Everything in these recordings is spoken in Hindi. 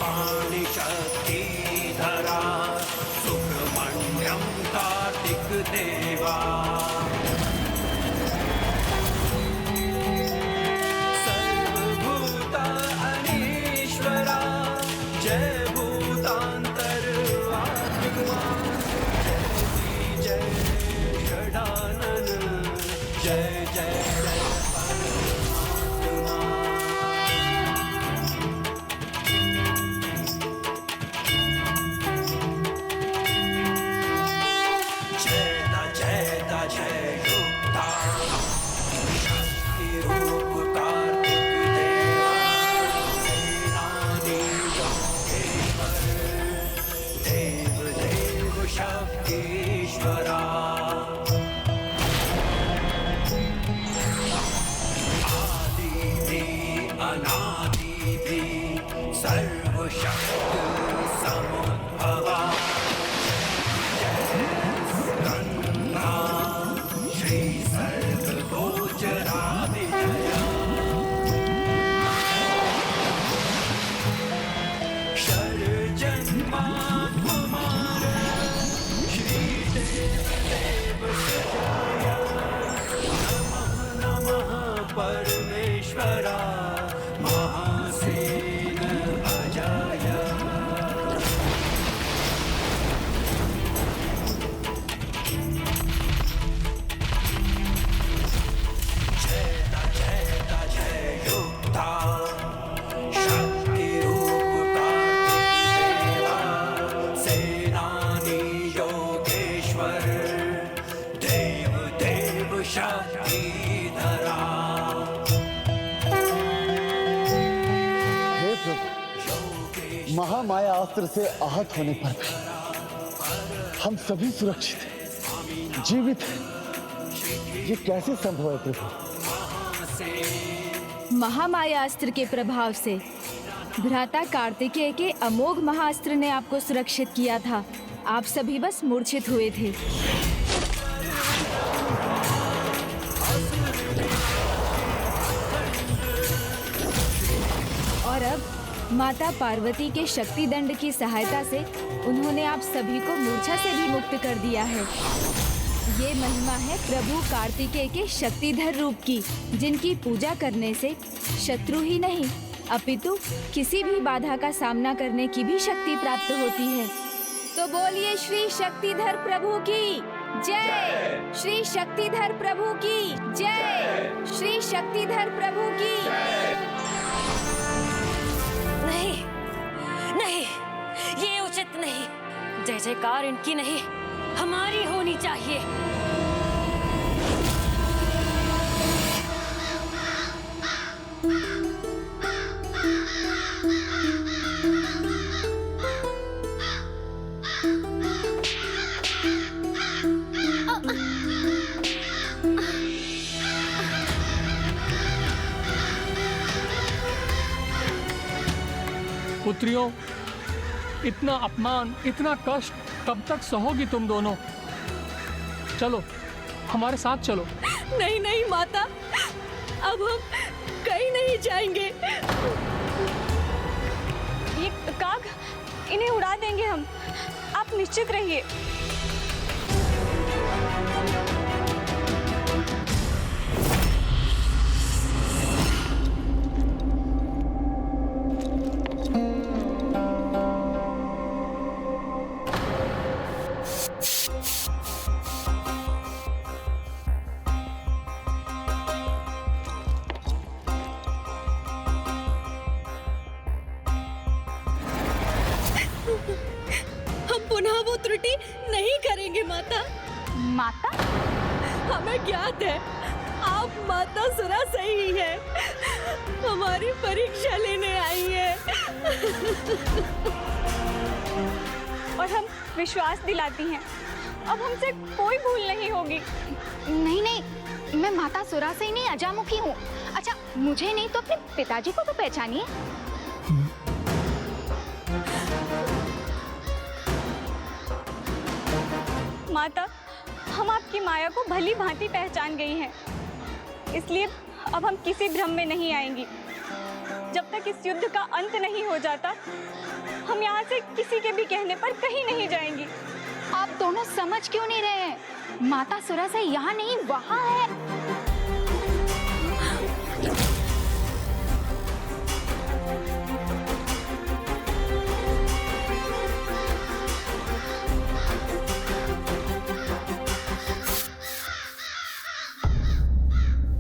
वाणी शक्तिधरा सुब्रह्मण्यं कार्तिक देवा सर्वभूत अनीश्वरा जय भूतांतरात्मा जय षडानन जय जय जय परमेश्वरा महासेन अजय जय युक्ता शक्ति रूप कार्तिक देवा सेनानी योगेश्वर देव देव शक्तिधरा महामाया अस्त्र से आहत होने पर भी हम सभी सुरक्षित हैं, जीवित हैं। ये कैसे संभव है प्रभु? महामाया अस्त्र के प्रभाव से भ्राता कार्तिकेय के अमोघ महाअस्त्र ने आपको सुरक्षित किया था। आप सभी बस मूर्छित हुए थे। और अब माता पार्वती के शक्ति दंड की सहायता से उन्होंने आप सभी को मूर्छा से भी मुक्त कर दिया है। ये महिमा है प्रभु कार्तिकेय के शक्तिधर रूप की, जिनकी पूजा करने से शत्रु ही नहीं अपितु किसी भी बाधा का सामना करने की भी शक्ति प्राप्त होती है। तो बोलिए श्री शक्तिधर प्रभु की जय, श्री शक्तिधर प्रभु की जय, श्री शक्तिधर प्रभु की। नहीं नहीं, ये उचित नहीं। जय जयकार इनकी नहीं, हमारी होनी चाहिए। पुत्रियों, इतना अपमान, इतना कष्ट कब तक सहोगी तुम दोनों? चलो हमारे साथ चलो। नहीं नहीं माता, अब हम कहीं नहीं जाएंगे। ये काग, इन्हें उड़ा देंगे हम, आप निश्चित रहिए। त्रुटि नहीं करेंगे माता। माता? हमें ज्ञात है आप माता सुरा सही है, हमारी परीक्षा लेने आई है। और हम विश्वास दिलाती हैं, अब हमसे कोई भूल नहीं होगी। नहीं नहीं, मैं माता सुरा से ही नहीं अजामुखी हूँ। अच्छा, मुझे नहीं तो अपने पिताजी को तो पहचानिए। माता, हम आपकी माया को भली भांति पहचान गई हैं, इसलिए अब हम किसी भ्रम में नहीं आएंगी। जब तक इस युद्ध का अंत नहीं हो जाता, हम यहाँ से किसी के भी कहने पर कहीं नहीं जाएंगी। आप दोनों समझ क्यों नहीं रहे हैं? माता सुरासई यहाँ नहीं वहाँ है।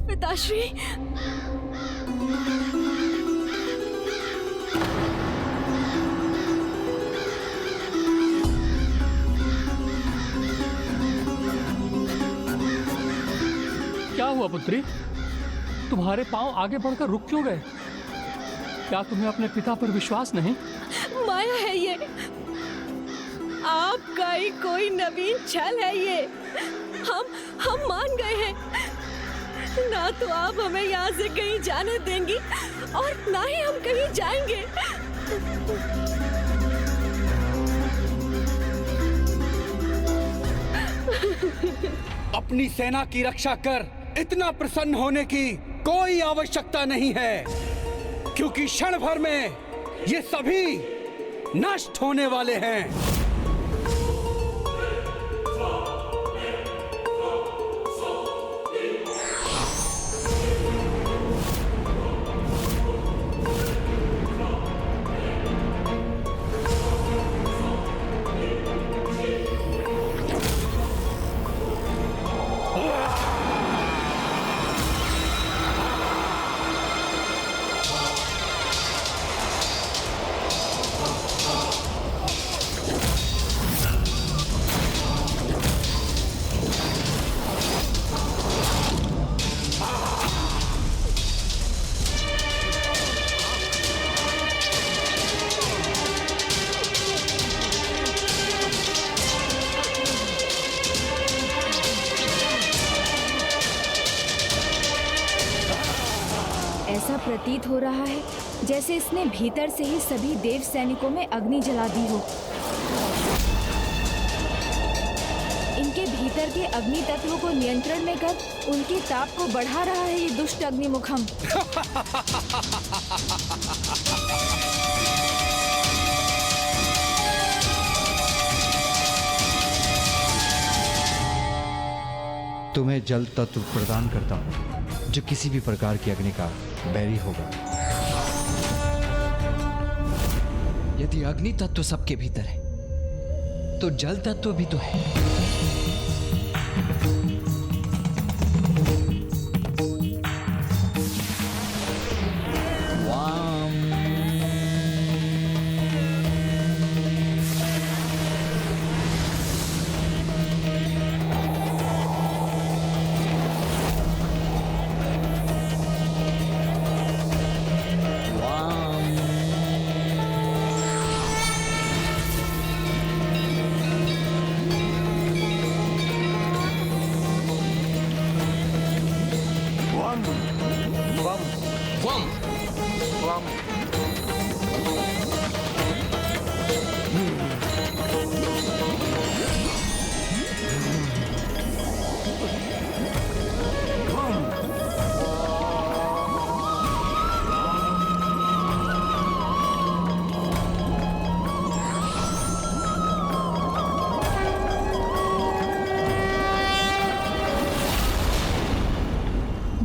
पिताश्री, क्या हुआ पुत्री? तुम्हारे पांव आगे बढ़कर रुक क्यों गए? क्या तुम्हें अपने पिता पर विश्वास नहीं? माया है ये, आपका ही कोई नवीन छल है ये। हम मान गए हैं। ना तो आप हमें यहाँ से कहीं जाने देंगी और ना ही हम कहीं जाएंगे। अपनी सेना की रक्षा कर इतना प्रसन्न होने की कोई आवश्यकता नहीं है, क्योंकि क्षण भर में ये सभी नष्ट होने वाले हैं। ऐसा प्रतीत हो रहा है जैसे इसने भीतर से ही सभी देव सैनिकों में अग्नि जला दी हो। इनके भीतर के अग्नि तत्व को नियंत्रण में कर उनके ताप को बढ़ा रहा है ये दुष्ट अग्निमुखम। तुम्हें जल तत्व प्रदान करता हूँ जो किसी भी प्रकार की अग्नि का बैरी होगा। यदि अग्नि तत्व सबके भीतर है तो जल तत्व भी तो है।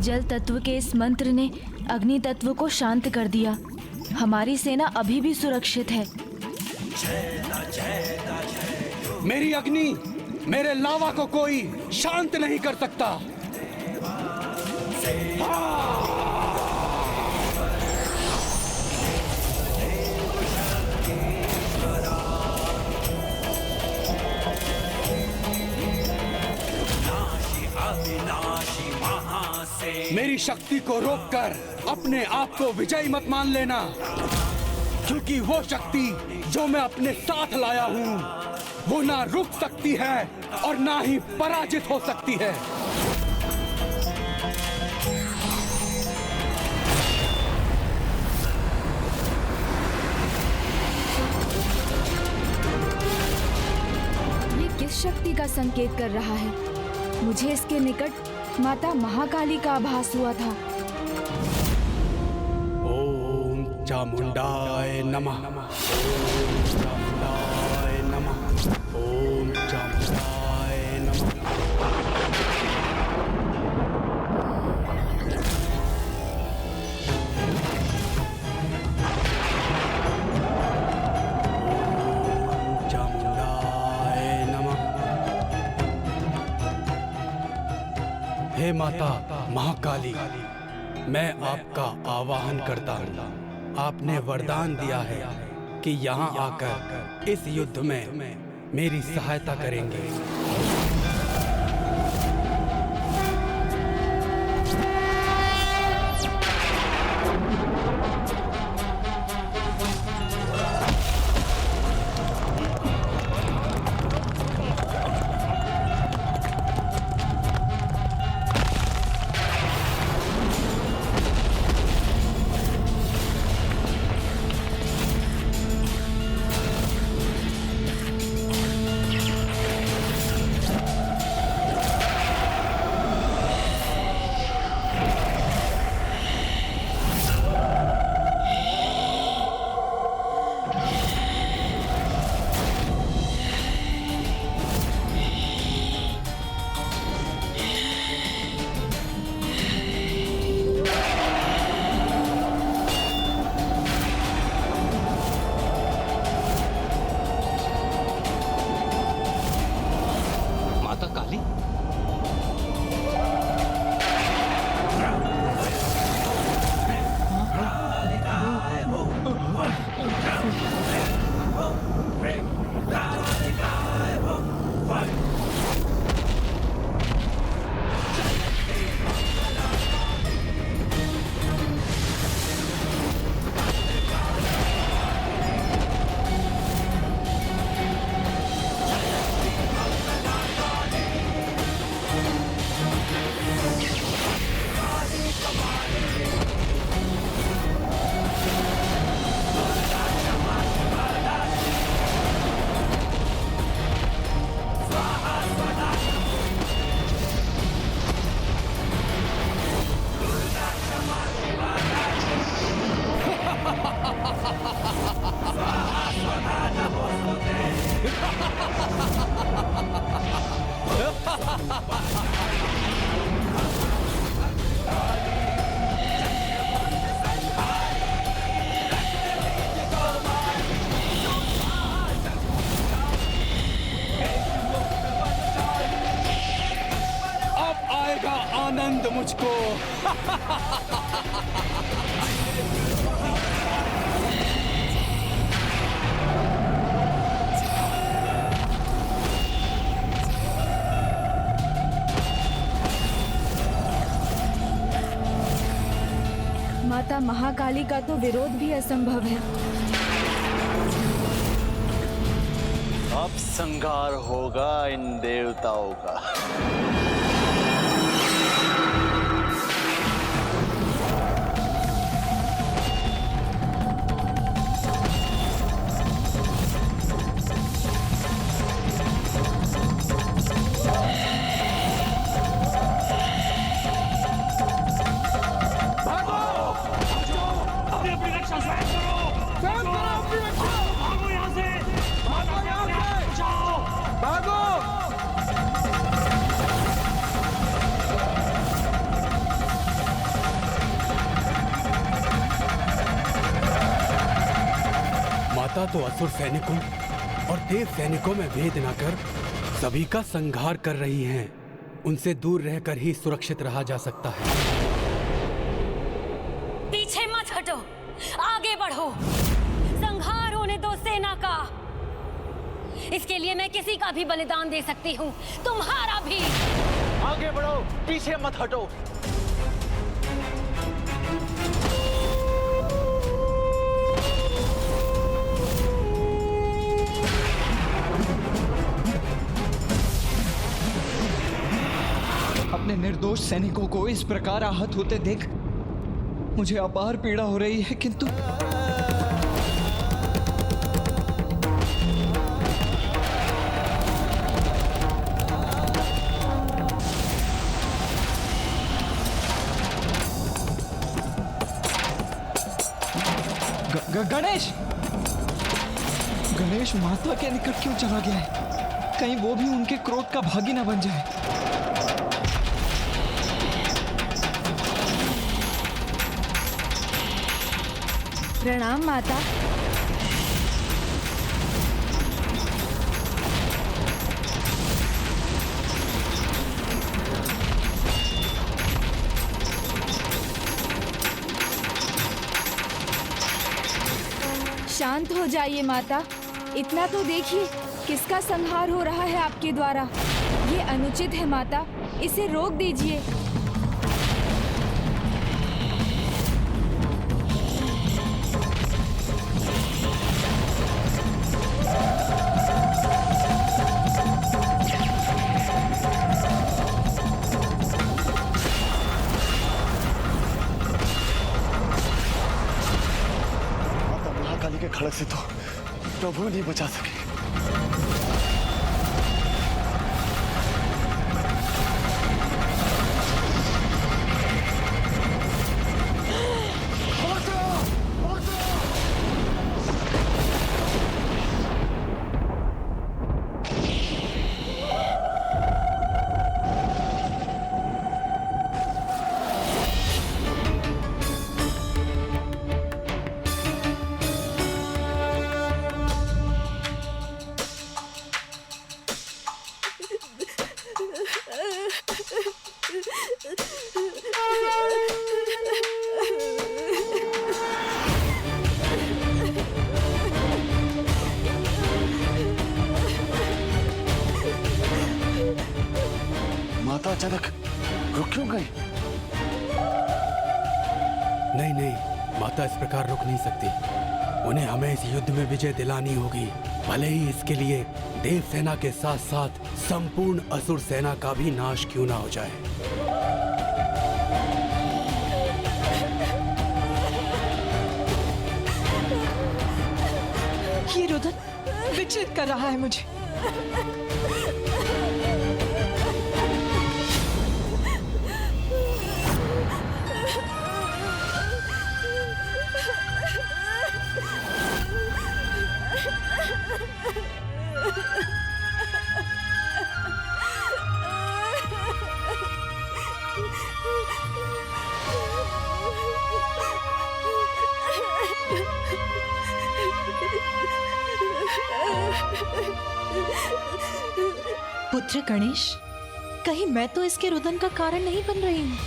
जल तत्व के इस मंत्र ने अग्नि तत्व को शांत कर दिया। हमारी सेना अभी भी सुरक्षित है। मेरी अग्नि, मेरे लावा को कोई शांत नहीं कर सकता। मेरी शक्ति को रोककर अपने आप को विजयी मत मान लेना, क्योंकि वो शक्ति जो मैं अपने साथ लाया हूँ वो ना रुक सकती है और ना ही पराजित हो सकती है। ये किस शक्ति का संकेत कर रहा है? मुझे इसके निकट माता महाकाली का आभास हुआ था। ओम चामुंडाय नमः। हे माता महाकाली, मैं आपका आवाहन करता हूँ। आपने वरदान दिया है कि यहाँ आकर इस युद्ध में मेरी सहायता करेंगे। आनंद मुझको। माता महाकाली का तो विरोध भी असंभव है। अब संहार होगा इन देवताओं का। माता तो असुर सैनिकों और देव सैनिकों में भेद न कर सभी का संहार कर रही हैं। उनसे दूर रहकर ही सुरक्षित रहा जा सकता है। पीछे मत हटो, आगे बढ़ो। संहार होने दो सेना का। इसके लिए मैं किसी का भी बलिदान दे सकती हूँ, तुम्हारा भी। आगे बढ़ो, पीछे मत हटो। अपने निर्दोष सैनिकों को इस प्रकार आहत होते देख मुझे अपार पीड़ा हो रही है, किंतु गणेश गणेश माता के निकट क्यों चला गया है? कहीं वो भी उनके क्रोध का भागी ना बन जाए। प्रणाम माता। शांत हो जाइए माता। इतना तो देखिए किसका संहार हो रहा है आपके द्वारा। ये अनुचित है माता, इसे रोक दीजिए। माता महाकाली के खड़क से तो प्रभु नहीं बचा सके। माता अचानक रुक क्यों गई? नहीं नहीं, माता इस प्रकार रुक नहीं सकती। उन्हें हमें इस युद्ध में विजय दिलानी होगी, भले ही इसके लिए देव सेना के साथ साथ संपूर्ण असुर सेना का भी नाश क्यों ना हो जाए। ये रुदन विचलित कर रहा है मुझे। पुत्र गणेश, कहीं मैं तो इसके रुदन का कारण नहीं बन रही हूँ?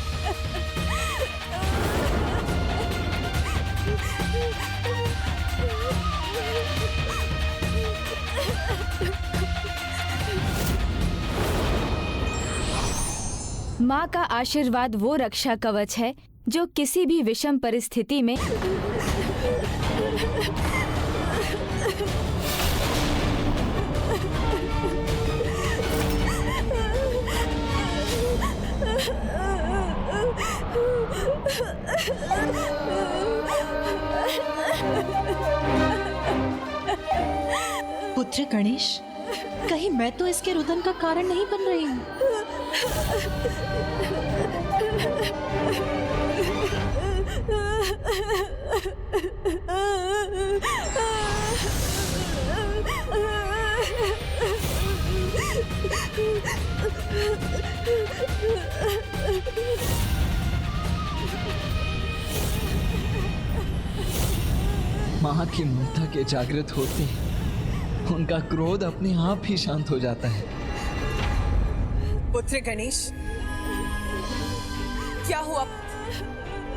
माँ का आशीर्वाद वो रक्षा कवच है जो किसी भी विषम परिस्थिति में पुत्र गणेश, कहीं मैं तो इसके रुदन का कारण नहीं बन रही हूँ? माँ की ममता के जागृत होते ही उनका क्रोध अपने आप ही शांत हो जाता है। पुत्र गणेश, क्या हुआ?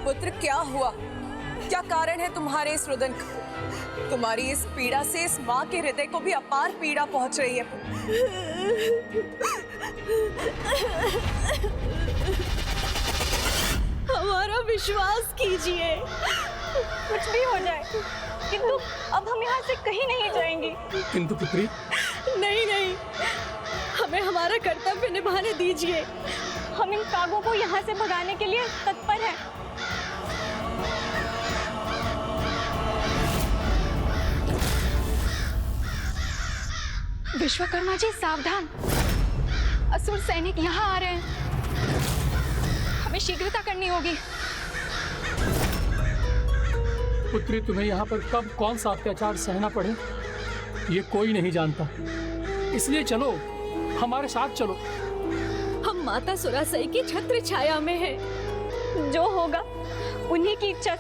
पुत्र क्या हुआ? क्या कारण है तुम्हारे इस रुदन का? तुम्हारी इस पीड़ा से इस माँ के हृदय को भी अपार पीड़ा पहुंच रही है। हमारा विश्वास कीजिए। कुछ भी हो जाए, किंतु अब हम यहाँ से कहीं नहीं जाएंगे। किंतु पुत्री, नहीं नहीं, हमें हमारा कर्तव्य निभाने दीजिए। हम इन कागों को यहाँ से भगाने के लिए तत्पर हैं। विश्वकर्मा जी सावधान, असुर सैनिक यहाँ आ रहे हैं। हमें शीघ्रता करनी होगी। पुत्री, तुम्हें यहाँ पर कब कौन सा अत्याचार सहना पड़े ये कोई नहीं जानता, इसलिए चलो, हमारे साथ चलो। हम माता सुरासई की छत्र छाया में हैं। जो होगा उन्हीं की इच्छा से